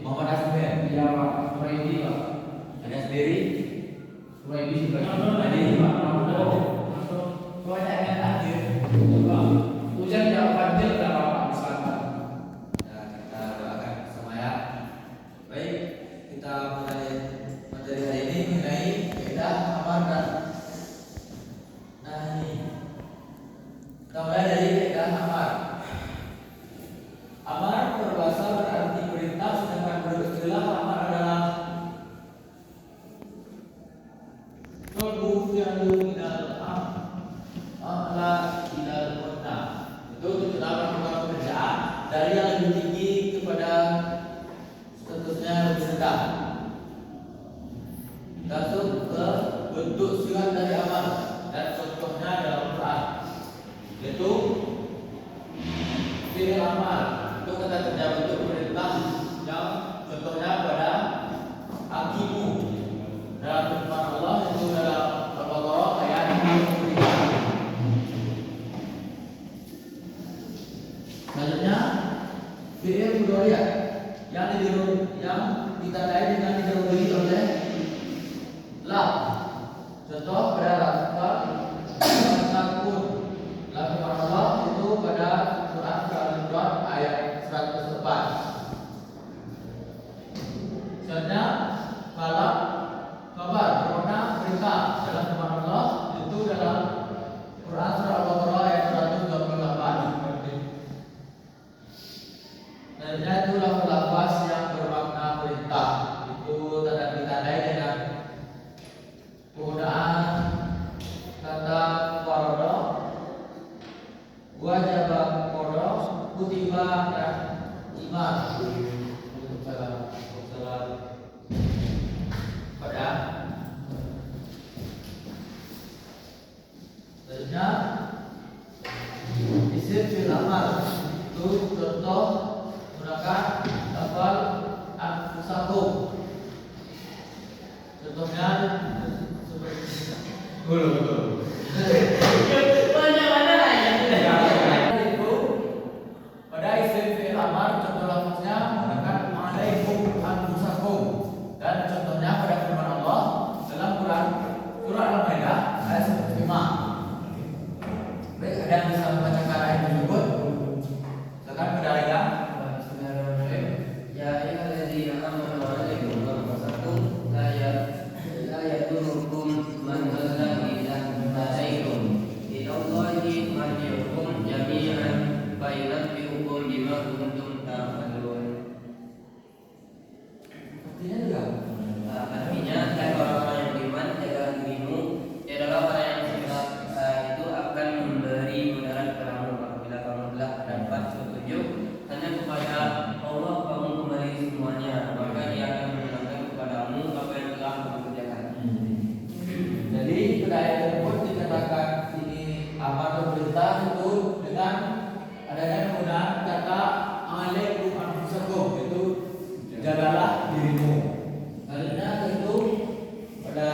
Muhammad Asmir. Iya Pak, Suraidi Pak. Ada sendiri? Suraidi juga. Ada Pak. Banyak yang hadir. Hujan yang banjir dan Bapak misalkan. Ya, kita doakan sama ya. Baik, kita mulai materi hari ini mengenai kaidah amar dan nahi. Kita mulai dari kaidah amar. Amar berbahasa berarti perintah, sedangkan beristilah amar adalah suatu fi'lun minal a'la ilal qadna. Itu adalah melakukan pekerjaan dari yang lebih tinggi kepada statusnya lebih rendah. Masuk ke bentuk sifat dari amal dan contohnya dalam Quran, yaitu fi'il amal. Itu kata kerja bentuk perintah yang contohnya pada akimu dalam firman Allah, itu dalam Al-Baqarah ayat 63. Selanjutnya fi'il mudhari' yang ditandai dengan didahului oleh lam. Contoh pada lafaz takun. Dalam firman Allah itu pada Quran Al-Imran ayat 104. Selanjutnya kalam kabar bermakna berita dalam firman Allah itu dalam Quran surah Al-Baqarah ayat 128. Selanjutnya itu lafaz yang bermakna perintah, itu ditandai dengan penggunaan kata farada, wajib qada, kutiba dan iman. Pada selanjutnya isim fi'il amal itu contoh menggunakan lafal anfusakum. Contohnya seperti Betul. mana yang tidak itu pada isim fi'il amar, contoh lafaznya menggunakan alaikum anfusakum, dan contohnya pada firman Allah dalam Quran surah Al-Maidah ayat 105. Baik, ada yang bisa membacakan ayat tersebut? Silakan berdarah. Ya ayyuhalladzina amanu alaikum anfusakum la yadurukum man dhalla idza hadaytum ila Allahi marji'ukum jami'an fa yunabbi'ukum bima kuntum ta'malun. Artinya juga Artinya hai orang-orang yang beriman, jagalah dirimu, adalah orang yang sifat itu akan memberi mudarat kepadamu apabila kamu telah mendapat petunjuk hanya kepada Allah kamu kembali semuanya, maka Dia akan menyenangkan kepadamu apa yang telah kamu kerjakan. Jadi pada ayat tersebut dikatakan ini amar atau perintah itu dengan adanya penggunaan kata alaikum anfusakum, itu jagalah dirimu. Selanjutnya itu pada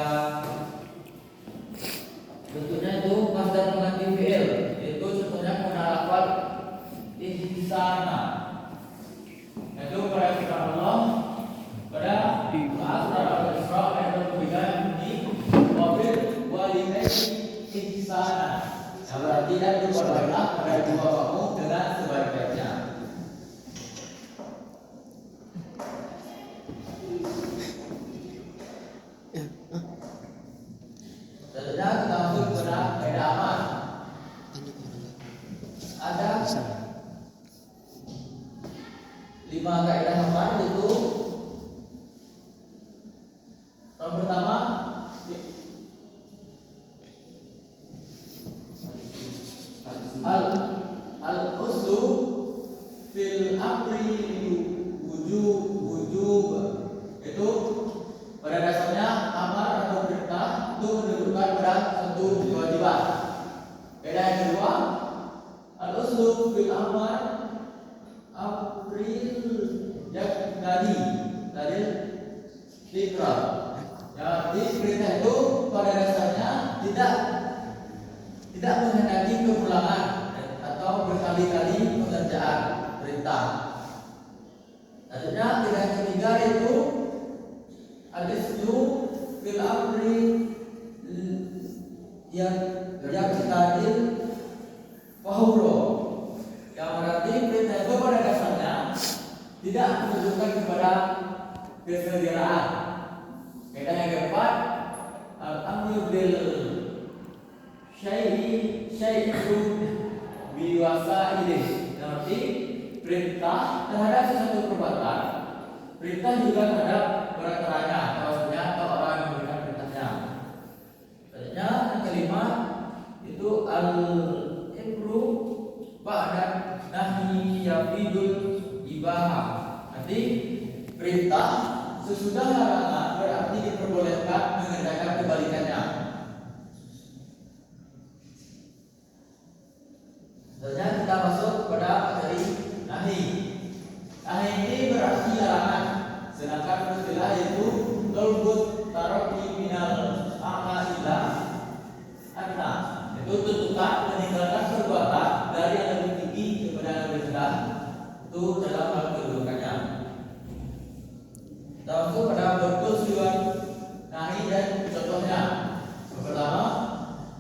bentuknya itu masdar pengganti fi'il, itu contohnya pada lafal ihsana. Itu pada firman Allah pada surah Al-Isra ayat 23 ini wabil walidaini ihsana. Nah, berarti dan berbaikilah pada dua kamu dengan sebaik-baiknya. Selanjutnya kita masuk kepada kaidah amal. Ada 5 kaidah amal, itu yang pertama al-uslu fil amri wujub. Itu pada dasarnya amar atau perintah itu menunjukkan pada satu kewajiban. Kaidah yang kedua, al-uslu fil amar amril yakdani dari tikrar. Jadi perintah itu pada dasarnya tidak menghendaki kepulangan atau berkali-kali pengerjaan perintah. Selanjutnya yang ketiga itu al-islu fil amri yang tadil fahuro, yang berarti perintah itu pada dasarnya tidak menunjukkan kepada kesegeraan. Kaidah yang keempat, al-amru bil syai'u biwasailih, berarti perintah terhadap sesuatu perbuatan, perintah juga terhadap perantaranya, maksudnya atau orang yang memberikan perintahnya. Selanjutnya yang kelima itu al-imru ba'da nahyi yafidul ibahah. Nanti perintah sesudah larangan berarti diperbolehkan mengerjakan kebalikannya. Selanjutnya kita masuk pada materi nahi. Nahi ini berarti larangan, sedangkan istilah itu talbut taroki minal a'maila adna, itu tuntutan meninggalkan perbuatan dari yang lebih tinggi kepada yang lebih rendah, itu dalam hal kedudukannya. Kita masuk pada bentuk tujuan nahi dan contohnya. Yang pertama,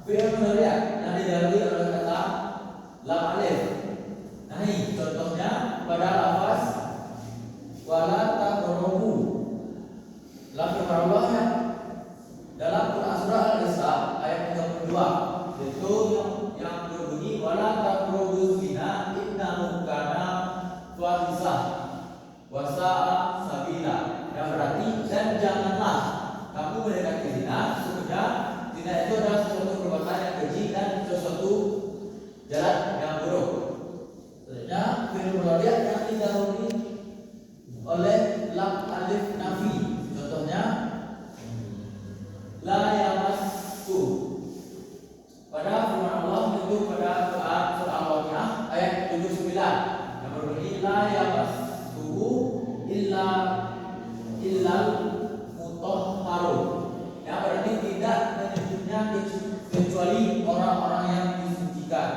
fi'il mudhari' yang didahului oleh kata lam alif. Nahi contohnya pada lafaz wala taqrabu. Lam Allah ya dalam Quran surah Al-Isra ayat 32 itu yang berbunyi wala taqrabu zina innahu kana fahisah wa sa'a sabila, yang berarti dan janganlah kamu mendekati zina, sesungguhnya zina itu adalah sesuatu perbuatan yang keji dan sesuatu jalan yang buruk. Selanjutnya fi'il mudhari' yang didahului oleh lam alif nafi. Contohnya la yamassu. Pada firman Allah itu pada Quran surah Al-Waqiah ayat 79 yang berbunyi la yamassu illal mutahharun, yang berarti tidak menyentuhnya kecuali orang-orang yang disucikan.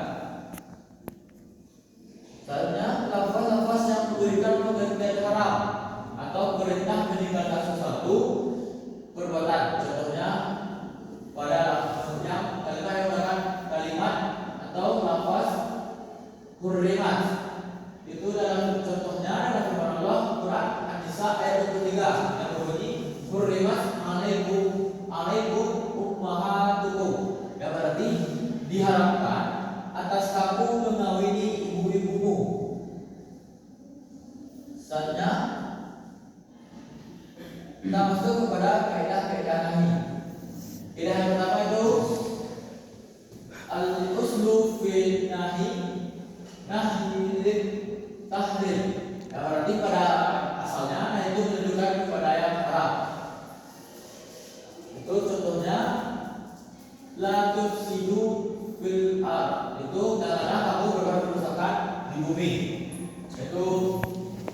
Selanjutnya lafaz-lafaz yang memberikan pengertian haram atau perintah meninggalkan sesuatu perbuatan. Contohnya pada yang kalimat yang menggunakan kalimat atau lafaz hurrimat. Itu dalam contohnya dalam firman Allah Quran An-Nisa ayat 23 yang berbunyi hurrimat alaikum ummahatukum, yang berarti diharamkan atas kamu mengawini ibu-ibumu. Selanjutnya kita masuk kepada kaidah-kaidah nahi. Kaidah yang pertama itu al-uslu fil nahi lit tahrim, yang berarti pada asalnya nahi itu menunjukkan kepada yang haram. Itu contohnya la tufsidu fil ard, itu janganlah kamu berbuat kerusakan di bumi. Itu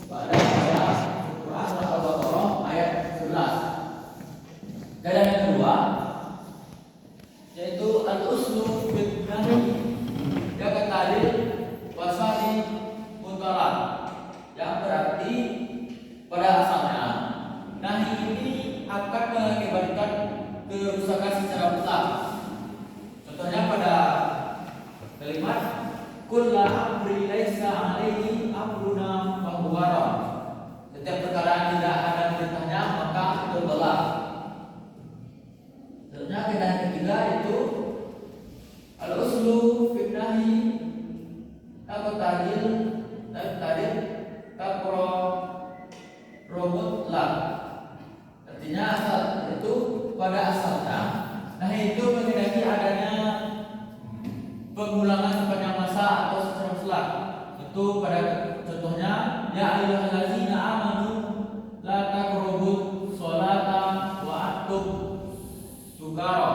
pada ayat Quran surah Al-Baqarah ayat 11. Dan yang kedua yaitu al-uslu fil nahi yang tadi wasali mutlaq, yang berarti pada asalnya nahi ini akan mengakibatkan kerusakan secara mutlak. Contohnya pada kalimat kullu amri laisa alaihi amruna fahuwa rad, setiap perkara yang tidak ada perintahnya maka itu tolak. Selanjutnya kaidah yang ketiga itu al-uslu fil nahi taqtadil taqra robot lah. Artinya asal itu pada asalnya nahi itu menghendaki adanya pengulangan sepanjang masa atau secara mutlak. Itu pada contohnya ya ayyuhallazina amanu la taqrabus sholata wa antum sukara.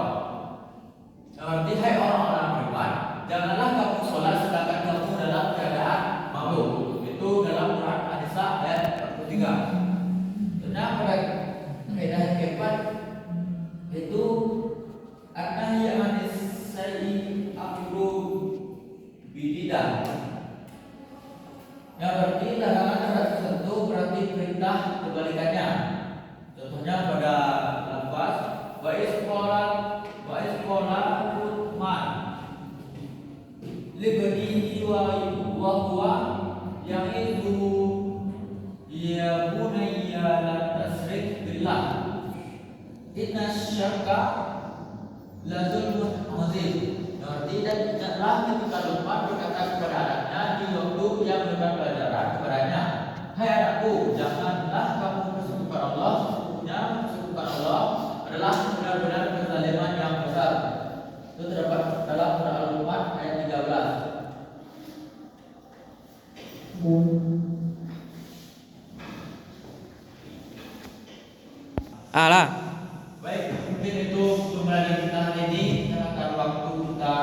Berarti hai orang-orang beriman, janganlah kamu sholat sedangkan kamu dalam keadaan mabuk. Itu dalam Quran An-Nisa ayat 43. Karena pada kaidah yang keempat itu an-nahyi anis sayyi amru bididah, yang berarti larangan terhadap tertentu berarti perintah kebalikannya. Contohnya pada lafaz wa isqala Luqman libnihi wa huwa ya'idu ya bunayya la tasrik billah inna syarka la zulmun azim. Berarti dan ingatlah ketika Luqman berkata kepada anaknya di waktu yang memberikan pelajaran kepadanya, hai anakku, janganlah kamu bersekutukan Allah. Sesungguhnya bersekutukan Allah adalah benar-benar kezaliman yang besar. Itu terdapat dalam surah Al-Luqman ayat 13. Alah. Baik, mungkin itu pembelajaran kita hari ini. Karena waktu kita